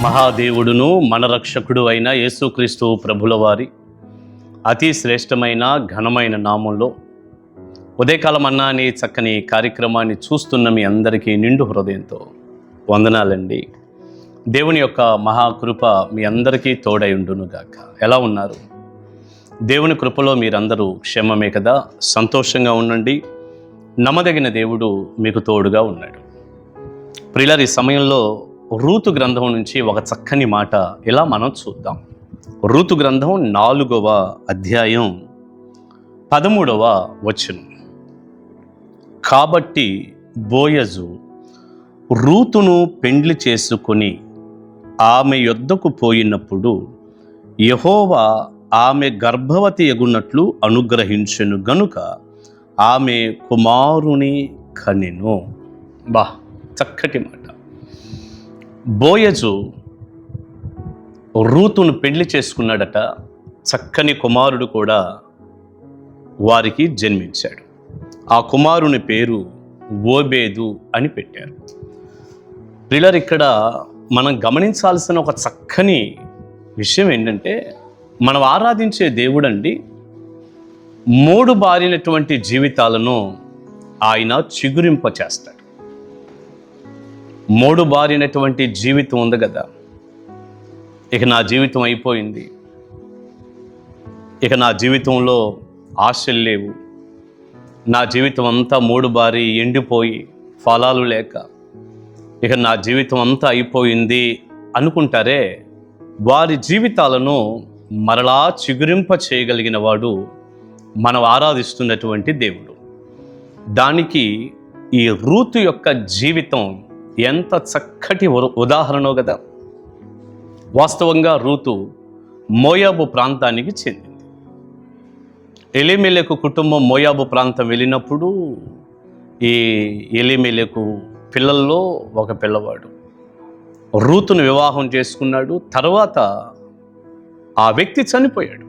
మహాదేవుడును మన రక్షకుడు అయిన యేసుక్రీస్తు ప్రభుల వారి అతి శ్రేష్టమైన ఘనమైన నామంలో ఉదయకాలం అన్నా అనే చక్కని కార్యక్రమాన్ని చూస్తున్న మీ అందరికీ నిండు హృదయంతో వందనాలండి. దేవుని యొక్క మహాకృప మీ అందరికీ తోడై ఉండునుగాక. ఎలా ఉన్నారు? దేవుని కృపలో మీరందరూ క్షేమమే కదా? సంతోషంగా ఉండండి. నమ్మదగిన దేవుడు మీకు తోడుగా ఉన్నాడు. ప్రియులారా, ఈ సమయంలో రూతు గ్రంథం నుంచి ఒక చక్కని మాట ఇలా మనం చూద్దాం. రూతు గ్రంథం 4వ అధ్యాయం 13వ వచనం. కాబట్టి బోయజు రూతును పెండ్లి చేసుకొని ఆమె యొద్దకు పోయినప్పుడు యెహోవా ఆమె గర్భవతి యగునట్లు అనుగ్రహించెను గనుక ఆమె కుమారుని కనెను. చక్కటి మాట. బోయజు రూతును పెళ్లి చేసుకున్నాడట. చక్కని కుమారుడు కూడా వారికి జన్మించాడు. ఆ కుమారుని పేరు ఓబేదు అని పెట్టారు. ప్రియులారా, ఇక్కడ మనం గమనించాల్సిన ఒక చక్కని విషయం ఏంటంటే, మనం ఆరాధించే దేవుడండి మూడు బారినటువంటి జీవితాలను ఆయన చిగురింప చేస్తాడు. మూడు బారినటువంటి జీవితం ఉంది కదా, ఇక నా జీవితం అయిపోయింది, ఇక నా జీవితంలో ఆశలు లేవు, నా జీవితం అంతా మూడు బారి ఎండిపోయి ఫలాలు లేక ఇక నా జీవితం అంతా అయిపోయింది అనుకుంటారే, వారి జీవితాలను మరలా చిగురింప చేయగలిగిన వాడు మనం ఆరాధిస్తున్నటువంటి దేవుడు. దానికి ఈ రూతు యొక్క జీవితం ఎంత చక్కటి ఉదాహరణో కదా. వాస్తవంగా రూతు మోయాబు ప్రాంతానికి చెందింది. ఎలీమెలెకు కుటుంబం మోయాబు ప్రాంతం వెళ్ళినప్పుడు ఈ ఎలీమెలెకు పిల్లల్లో ఒక పిల్లవాడు రూతును వివాహం చేసుకున్నాడు. తర్వాత ఆ వ్యక్తి చనిపోయాడు.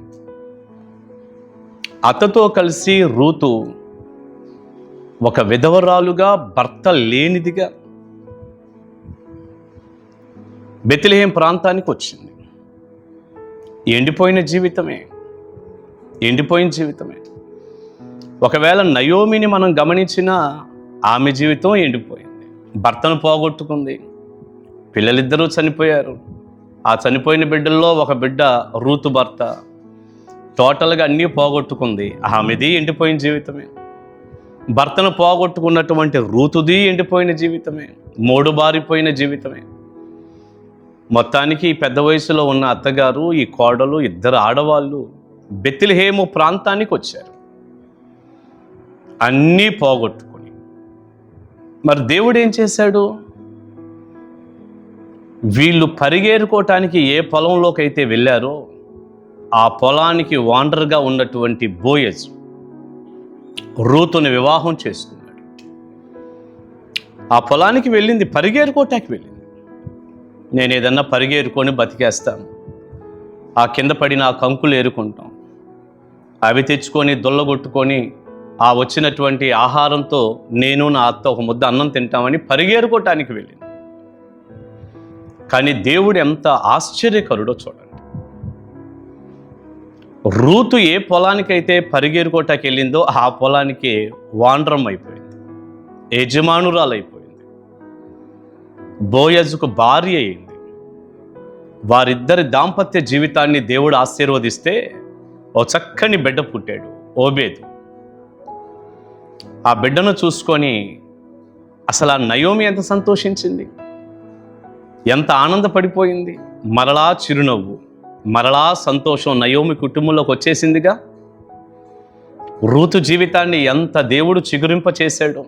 అతతో కలిసి రూతు ఒక విధవరాలుగా, భర్త లేనిదిగా బెత్లెహేం ప్రాంతానికి వచ్చింది. ఎండిపోయిన జీవితమే. ఒకవేళ నయోమిని మనం గమనించినా ఆమె జీవితం ఎండిపోయింది. భర్తను పోగొట్టుకుంది, పిల్లలిద్దరూ చనిపోయారు. ఆ చనిపోయిన బిడ్డల్లో ఒక బిడ్డ రూతు భర్త. టోటల్గా అన్నీ పోగొట్టుకుంది. ఆమెది ఎండిపోయిన జీవితమే. భర్తను పోగొట్టుకున్నటువంటి రూతుది ఎండిపోయిన జీవితమే, మూడు బారిపోయిన జీవితమే. మొత్తానికి పెద్ద వయసులో ఉన్న అత్తగారు, ఈ కోడలు, ఇద్దరు ఆడవాళ్ళు బెత్లెహేము ప్రాంతానికి వచ్చారు, అన్నీ పోగొట్టుకొని. మరి దేవుడు ఏం చేశాడు? వీళ్ళు పరిగేరుకోవటానికి ఏ పొలంలోకి అయితే వెళ్ళారో ఆ పొలానికి వాండర్గా ఉన్నటువంటి బోయజు రూతుని వివాహం చేసుకున్నాడు. ఆ పొలానికి వెళ్ళింది, పరిగేరుకోవటానికి వెళ్ళింది. నేను ఏదన్నా పరిగేరుకొని బతికేస్తాను, ఆ కింద పడిన ఆ కంకులు ఏరుకుంటాం, అవి తెచ్చుకొని దొల్లగొట్టుకొని ఆ వచ్చినటువంటి ఆహారంతో నేను నా అత్త ఒక ముద్ద అన్నం తింటామని పరిగేరుకోవటానికి వెళ్ళింది. కానీ దేవుడు ఎంత ఆశ్చర్యకరుడో చూడండి. రూతు ఏ పొలానికైతే పరిగేరుకోవటానికి వెళ్ళిందో ఆ పొలానికి వాండ్రం అయిపోయింది, యజమానురాలు అయిపోయింది, బోయజుకు భార్య అయింది. వారిద్దరి దాంపత్య జీవితాన్ని దేవుడు ఆశీర్వదిస్తే ఓ చక్కని బిడ్డ పుట్టాడు, ఓబేదు. ఆ బిడ్డను చూసుకొని అసలు ఆ నయోమి ఎంత సంతోషించింది, ఎంత ఆనందపడిపోయింది. మరలా చిరునవ్వు, మరలా సంతోషం నయోమి కుటుంబంలోకి వచ్చేసిందిగా. రూతు జీవితాన్ని ఎంత దేవుడు చిగురింప చేశాడు,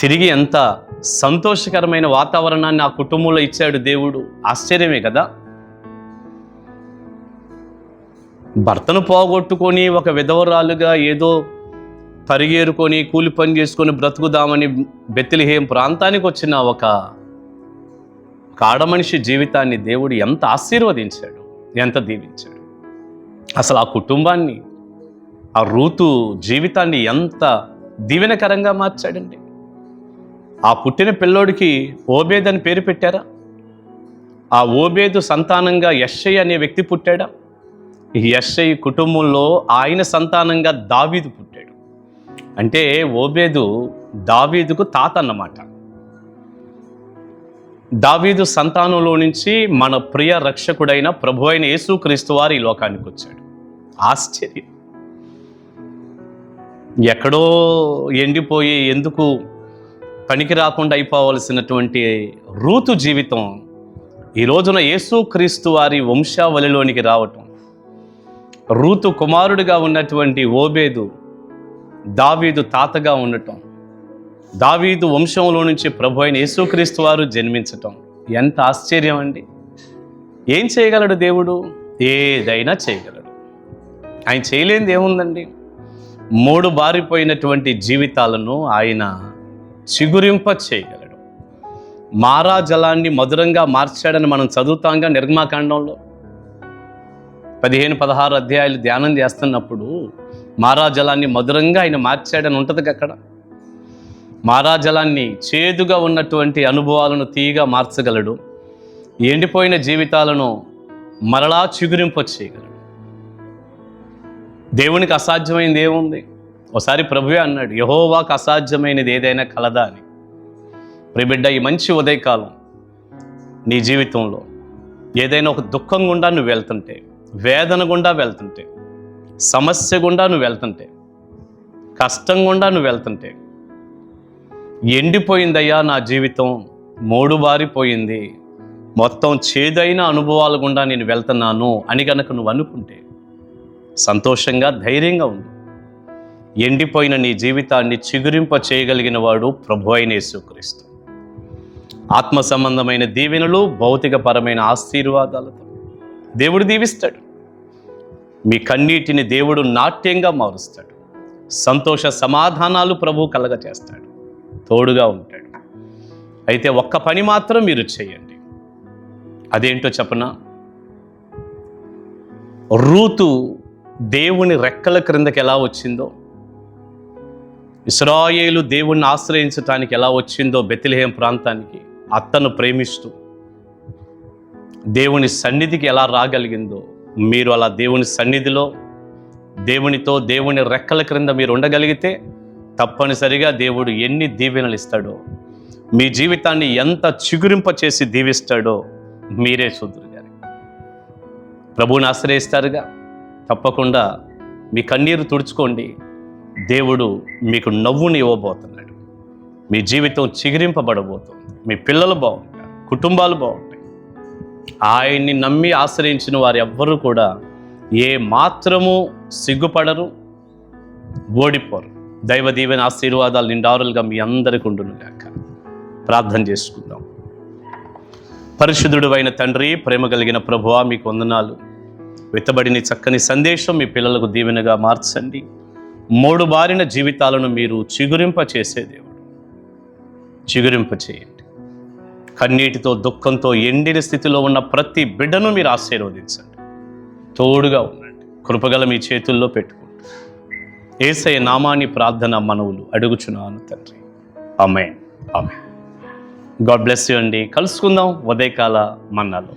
తిరిగి ఎంత సంతోషకరమైన వాతావరణాన్ని ఆ కుటుంబంలో ఇచ్చాడు దేవుడు. ఆశ్చర్యమే కదా. భర్తను పోగొట్టుకొని ఒక విధవరాలుగా ఏదో పరిగేరుకొని కూలి పని చేసుకొని బ్రతుకుదామని బెత్లెహేం ప్రాంతానికి వచ్చిన ఒక ఆడమనిషి జీవితాన్ని దేవుడు ఎంత ఆశీర్వదించాడు, ఎంత దీవించాడు. అసలు ఆ కుటుంబాన్ని, ఆ రూతు జీవితాన్ని ఎంత దీవెనకరంగా మార్చాడండి. ఆ పుట్టిన పిల్లోడికి ఓబేద్ అని పేరు పెట్టారా? ఆ ఓబేదు సంతానంగా యెష్షయి అనే వ్యక్తి పుట్టాడా? ఈ యెష్షయి కుటుంబంలో ఆయన సంతానంగా దావీదు పుట్టాడు. అంటే ఓబేదు దావీదుకు తాత అన్నమాట. దావీదు సంతానంలో నుంచి మన ప్రియ రక్షకుడైన ప్రభు అయిన యేసుక్రీస్తు వారు ఈ లోకానికి వచ్చాడు. ఆశ్చర్యం. ఎక్కడో ఎండిపోయి ఎందుకు పనికి రాకుండా అయిపోవలసినటువంటి రూతు జీవితం ఈ రోజున యేసుక్రీస్తు వారి వంశావళిలోనికి రావటం, రూతు కుమారుడిగా ఉన్నటువంటి ఓబేదు దావీదు తాతగా ఉండటం, దావీదు వంశంలో నుంచి ప్రభు అయిన యేసుక్రీస్తు వారు జన్మించటం ఎంత ఆశ్చర్యం అండి. ఏం చేయగలడు దేవుడు? ఏదైనా చేయగలడు. ఆయన చేయలేనిది ఏముందండి? 3 బారిపోయినటువంటి జీవితాలను ఆయన చిగురింప చేయగలడు. మారా జలాన్ని మధురంగా మార్చాడని మనం చదువుతాంగా నిర్గమాకాండంలో 15-16 అధ్యాయాలు ధ్యానం చేస్తున్నప్పుడు మారా జలాన్ని మధురంగా ఆయన మార్చాడని ఉంటుంది అక్కడ. మారా జలాన్ని చేదుగా ఉన్నటువంటి అనుభవాలను తీయగా మార్చగలడు. ఎండిపోయిన జీవితాలను మరలా చిగురింప చేయగలడు. దేవునికి అసాధ్యమైనది ఏముంది? ఒకసారి ప్రభువే అన్నాడు, యెహోవాకు అసాధ్యమైనది ఏదైనా కలదా అని. ప్రియబిడ్డ, ఈ మంచి ఉదయకాలం నీ జీవితంలో ఏదైనా ఒక దుఃఖం గుండా నువ్వు వెళ్తుంటే, వేదన గుండా వెళ్తుంటే, సమస్య గుండా నువ్వు వెళ్తుంటే, కష్టం గుండా నువ్వు వెళ్తుంటే, ఎండిపోయిందయ్యా నా జీవితం, 3 బారిపోయింది, మొత్తం చేదైన అనుభవాల గుండా నేను వెళ్తున్నాను అని కనుక నువ్వు అనుకుంటే సంతోషంగా ధైర్యంగా ఉంది. ఎండిపోయిన నీ జీవితాన్ని చిగురింప చేయగలిగిన వాడు ప్రభు అయిన యేసుక్రీస్తు. ఆత్మ సంబంధమైన దీవెనలు, భౌతికపరమైన ఆశీర్వాదాలతో దేవుడు దీవిస్తాడు. మీ కన్నీటిని దేవుడు నాట్యంగా మారుస్తాడు. సంతోష సమాధానాలు ప్రభు కలగచేస్తాడు. తోడుగా ఉంటాడు. అయితే ఒక్క పని మాత్రం మీరు చేయండి. అదేంటో చెప్పనా? రూతు దేవుని రెక్కల క్రిందకి ఎలా వచ్చిందో, ఇశ్రాయేలు దేవుణ్ణి ఆశ్రయించటానికి ఎలా వచ్చిందో బెత్లెహేం ప్రాంతానికి అత్తను ప్రేమిస్తూ దేవుని సన్నిధికి ఎలా రాగలిగిందో, మీరు అలా దేవుని సన్నిధిలో దేవునితో దేవుని రెక్కల క్రింద మీరు ఉండగలిగితే తప్పనిసరిగా దేవుడు ఎన్ని దీవెనలు ఇస్తాడో, మీ జీవితాన్ని ఎంత చిగురింప చేసి దీవిస్తాడో మీరే చూద్దురు. గాని ప్రభువుని ఆశ్రయిస్తారుగా, తప్పకుండా మీ కన్నీరు తుడుచుకోండి. దేవుడు మీకు నవ్వుని ఇవ్వబోతున్నాడు. మీ జీవితం చిగురింపబడబోతుంది. మీ పిల్లలు బాగుంటారు, కుటుంబాలు బాగుంటాయి. ఆయన్ని నమ్మి ఆశ్రయించిన వారు ఎవ్వరూ కూడా ఏ మాత్రము సిగ్గుపడరు, ఓడిపోరు. దైవ దీవెన ఆశీర్వాదాలు నిండారులుగా మీ అందరికీ ఉండును గాక. ప్రార్థన చేసుకుందాం. పరిశుద్ధుడు అయిన తండ్రి, ప్రేమ కలిగిన ప్రభువా, మీకు వందనాలు. విత్తబడిన చక్కని సందేశం మీ పిల్లలకు దీవెనగా మార్చండి. 3 బారిన జీవితాలను మీరు చిగురింప చేసే దేవుడు, చిగురింప చేయండి. కన్నీటితో, దుఃఖంతో ఎండిన స్థితిలో ఉన్న ప్రతి బిడ్డను మీరు ఆశీర్వదించండి. తోడుగా ఉండండి. కృపగల మీ చేతుల్లో పెట్టుకోండి. యేసయ్య నామాని ప్రార్థన మనవులు అడుగుచున్నాను తండ్రి. ఆమేన్. ఆమేన్. గాడ్ బ్లెస్ యూ అండి. కలుసుకుందాం ఉదయకాల మన్నాలో.